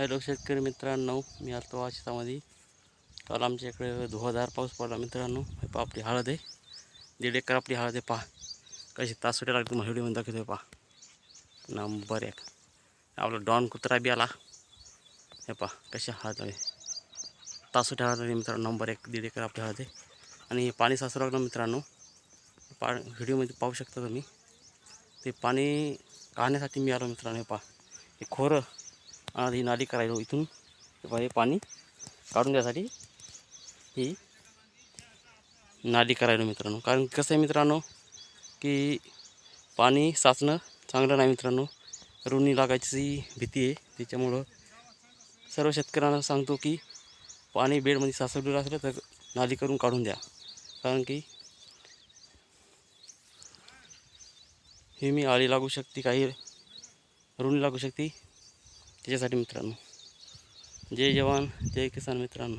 Hello शेतकरी मित्रांनो, मी आलो आज शेतामध्ये. काल आमच्या इकडे धुवाधार पाऊस पडला मित्रांनो. हे पहा आपली हळद आहे, 1.5 एकर आपली हळद आहे. पहा कशी तासुट्या लागते, तुम्हाला व्हिडिओ मध्ये दाखवतोय. पहा नंबर 1 आपला डॉन कुत्रा बी आला. हे पहा कशी हळद आहे, तासुट्या हळद आहे मित्रांनो. नंबर 1 1.5 एकर आपली हळद आहे. आणि हे पाणी साचू लागलं मित्रांनो. व्हिडिओमध्ये पाहू शकता तुम्ही. ते पाणी काढण्यासाठी मी आलो मित्रांनो. हे पहा हे खोरं आणि नाली करायला इथून हे पाणी काढून द्यासाठी ही नाली करायला मित्रांनो. कारण कसं आहे मित्रांनो की पाणी साचणं चांगलं नाही मित्रांनो. रुनी लागायची भीती आहे. त्याच्यामुळं सर्व शेतकऱ्यांना सांगतो की पाणी बेडमध्ये साचवलेलं असलं तर नाली करून काढून द्या. कारण की हे मी आळी लागू शकते, काही रुनी लागू शकते. त्याच्यासाठी मित्रांनो, जय जवान जय किसान मित्रांनो.